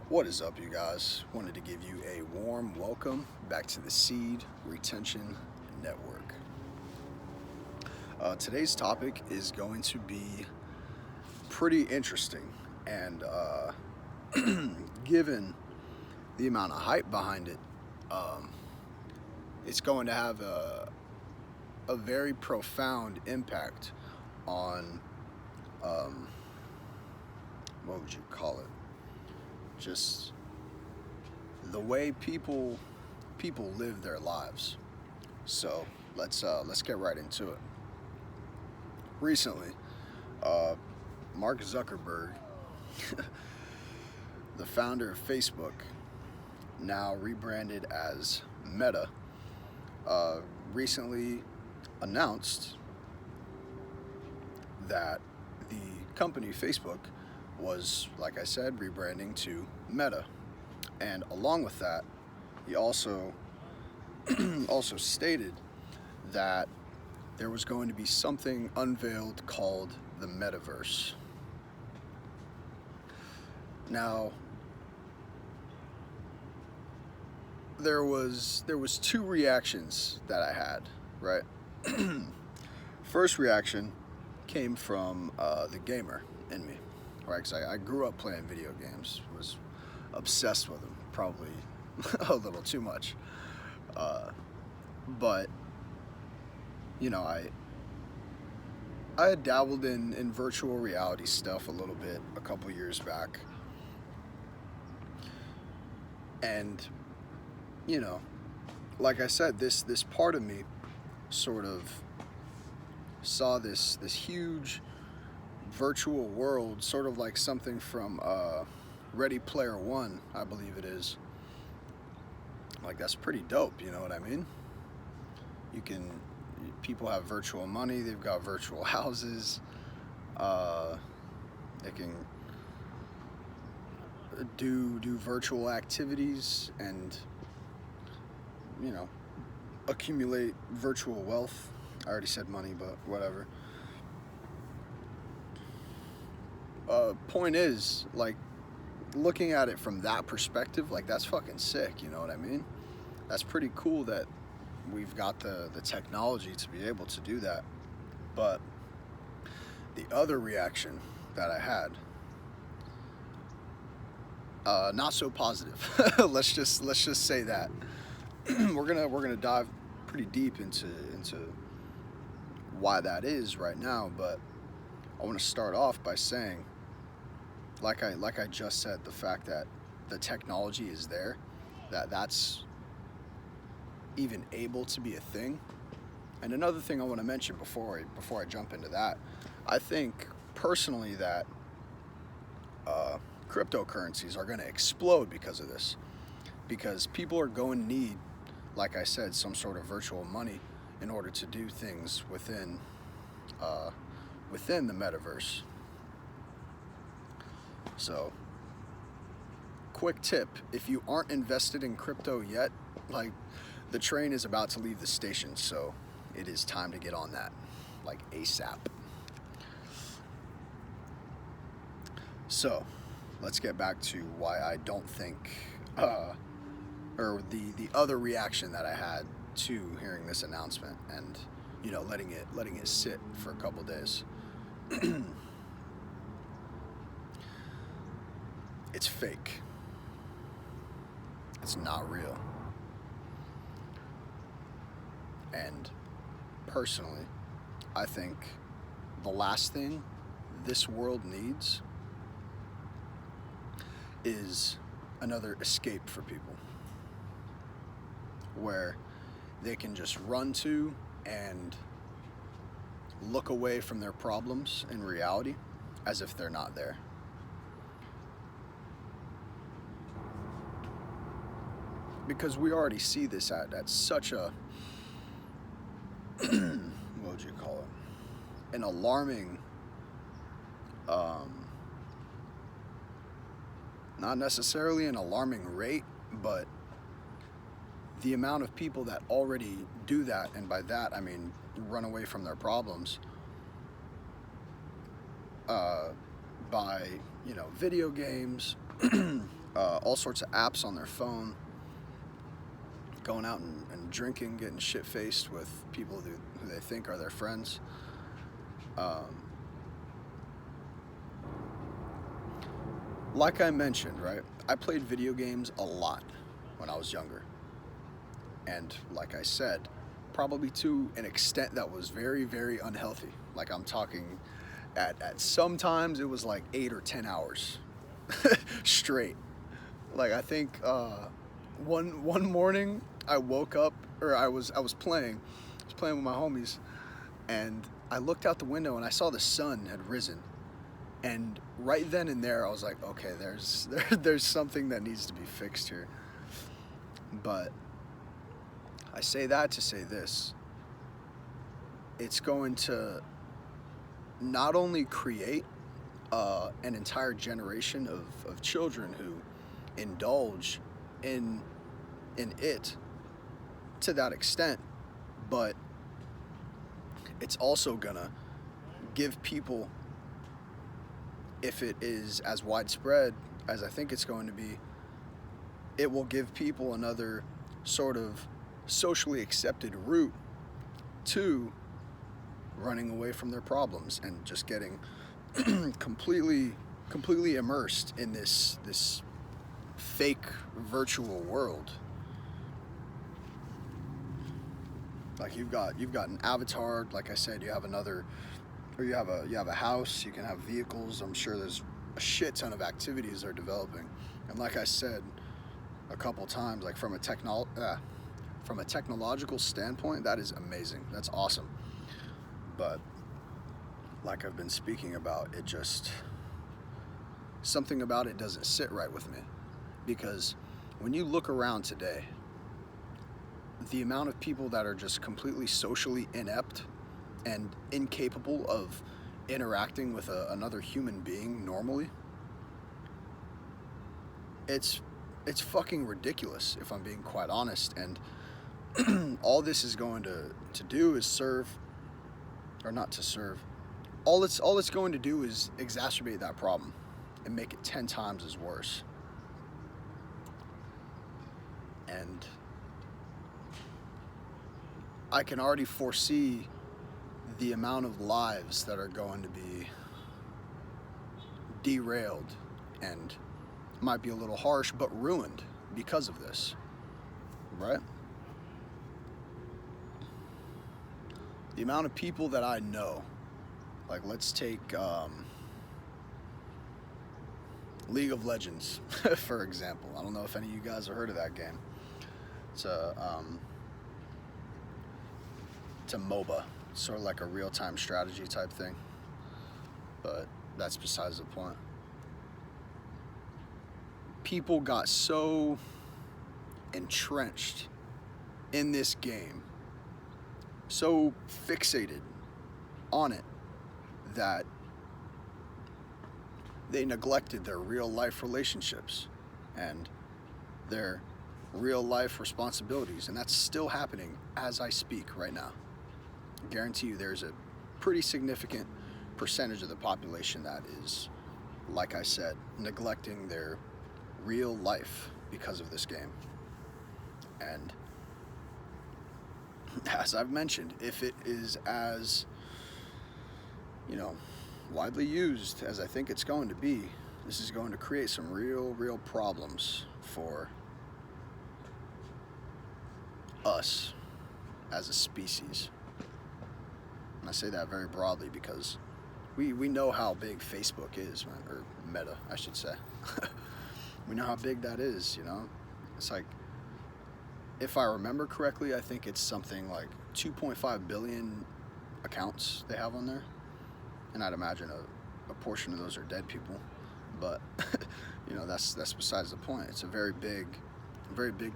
What is up, you guys? Wanted to give you a warm welcome back to the Seed Retention Network. Today's topic is going to be pretty interesting, and given the amount of hype behind it, um, it's going to have a very profound impact on, um, what would you call it? Just the way people live their lives. So let's get right into it. Recently, Mark Zuckerberg, the founder of Facebook, now rebranded as Meta, recently announced that the company Facebook was, like I said, rebranding to Meta. And along with that, he also also stated that there was going to be something unveiled called the METAVERSE. Now, there was two reactions that I had, right? First reaction came from the gamer in me, right? Because I grew up playing video games, was obsessed with them, probably a little too much. But you know, I had dabbled in virtual reality stuff a little bit a couple years back, and you know, like I said, this part of me sort of saw this huge virtual world, sort of like something from Ready Player One, I believe it is. Like, that's pretty dope, you know what I mean? People have virtual money, they've got virtual houses, they can do virtual activities and, you know, accumulate virtual wealth. I already said money, but whatever. Point is, like, looking at it from that perspective, like, that's fucking sick, you know what I mean? That's pretty cool that we've got the technology to be able to do that. But the other reaction that I had, not so positive. let's just say that. we're gonna dive pretty deep into why that is right now, but I want to start off by saying, like I just said, the fact that the technology is there, that's even able to be a thing. And another thing I want to mention before I jump into that, I think personally that cryptocurrencies are going to explode because of this, because people are going to need, like I said, some sort of virtual money in order to do things within the metaverse. So, quick tip, if you aren't invested in crypto yet, like, the train is about to leave the station, so it is time to get on that, like, ASAP. So, let's get back to why I don't think, or the other reaction that I had to hearing this announcement and, you know, letting it sit for a couple days. It's fake. It's not real. And personally, I think the last thing this world needs is another escape for people, where they can just run to and look away from their problems in reality as if they're not there. Because we already see this at such a what would you call it? An alarming, not necessarily an alarming rate, but the amount of people that already do that, and by that I mean run away from their problems, by, you know, video games, all sorts of apps on their phone, going out and drinking, getting shit-faced with people who they think are their friends. Like I mentioned, right, I played video games a lot when I was younger. And like I said, probably to an extent that was very, very unhealthy. Like I'm talking at sometimes it was like 8 or 10 hours straight. Like I think one morning I woke up, or I was playing with my homies, and I looked out the window and I saw the sun had risen. And right then and there I was like, okay, there's something that needs to be fixed here. But I say that to say this. It's going to not only create an entire generation of children who indulge in it to that extent, but it's also gonna give people, if it is as widespread as I think it's going to be, it will give people another sort of socially accepted route to running away from their problems and just getting completely immersed in this fake virtual world. Like you've got an avatar, like I said, you have another, or you have a house, you can have vehicles. I'm sure there's a shit ton of activities they're developing. And like I said a couple times, like from a technological standpoint, that is amazing. That's awesome. But like I've been speaking about, it just, something about it doesn't sit right with me. Because when you look around today, the amount of people that are just completely socially inept and incapable of interacting with another human being normally, it's fucking ridiculous, if I'm being quite honest. And all this is going to do is serve, or not to serve, all it's going to do is exacerbate that problem and make it 10 times as worse. And I can already foresee the amount of lives that are going to be derailed, and might be a little harsh, but ruined because of this, right? The amount of people that I know, like let's take League of Legends for example. I don't know if any of you guys have heard of that game. It's a MOBA, sort of like a real-time strategy type thing, but that's besides the point. People got so entrenched in this game, so fixated on it, that they neglected their real life relationships and their real life responsibilities, and that's still happening as I speak right now. I guarantee you there's a pretty significant percentage of the population that is, like I said, neglecting their real life because of this game. And as I've mentioned, if it is as, widely used as I think it's going to be, this is going to create some real problems for us as a species. And I say that very broadly because we know how big Facebook is, or Meta, I should say. We know how big that is, It's like, if I remember correctly, I think it's something like 2.5 billion accounts they have on there. And I'd imagine a portion of those are dead people. But, that's besides the point. It's a very big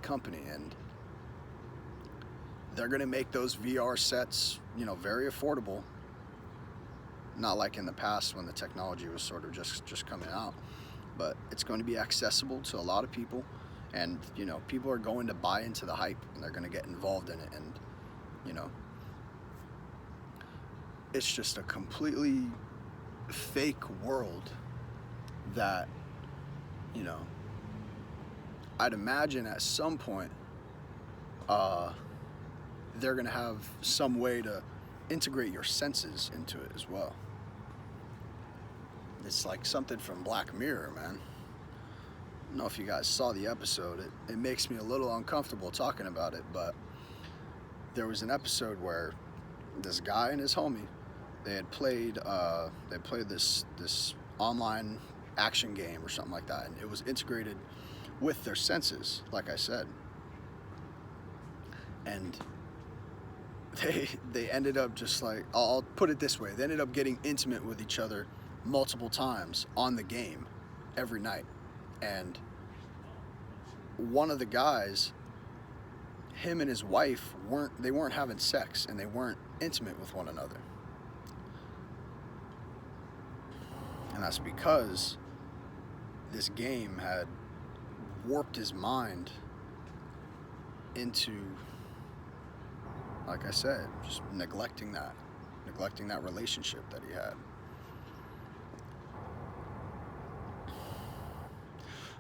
company, and they're going to make those VR sets, very affordable. Not like in the past when the technology was sort of just coming out. But it's going to be accessible to a lot of people, and people are going to buy into the hype, and they're going to get involved in it, and it's just a completely fake world that I'd imagine at some point they're gonna have some way to integrate your senses into it as well. It's like something from Black Mirror, man. I don't know if you guys saw the episode. It makes me a little uncomfortable talking about it, but there was an episode where this guy and his homie, they had played this online action game or something like that, and it was integrated with their senses, like I said. And they ended up just like, I'll put it this way, they ended up getting intimate with each other multiple times on the game every night. And one of the guys, him and his wife weren't having sex, and they weren't intimate with one another. And that's because this game had warped his mind into, like I said, just neglecting that relationship that he had.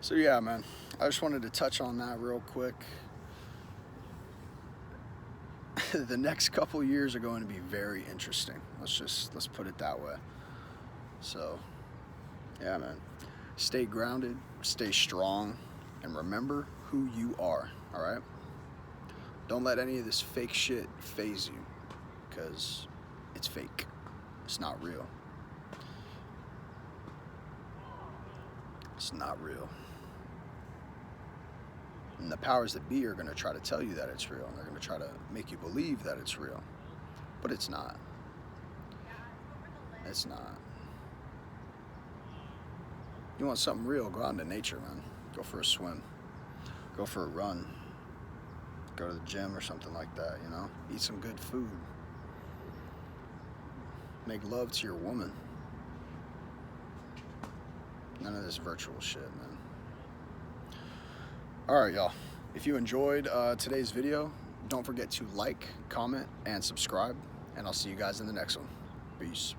So yeah, man, I just wanted to touch on that real quick. The next couple years are going to be very interesting. Let's put it that way. So yeah, man, stay grounded, stay strong, and remember who you are, all right? Don't let any of this fake shit faze you, because it's fake. It's not real. It's not real. And the powers that be are going to try to tell you that it's real, and they're going to try to make you believe that it's real. But it's not. It's not. You want something real, go out into nature, man. Go for a swim. Go for a run. Go to the gym or something like that, you know? Eat some good food. Make love to your woman. None of this virtual shit, man. Alright, y'all. If you enjoyed today's video, don't forget to like, comment, and subscribe. And I'll see you guys in the next one. Peace.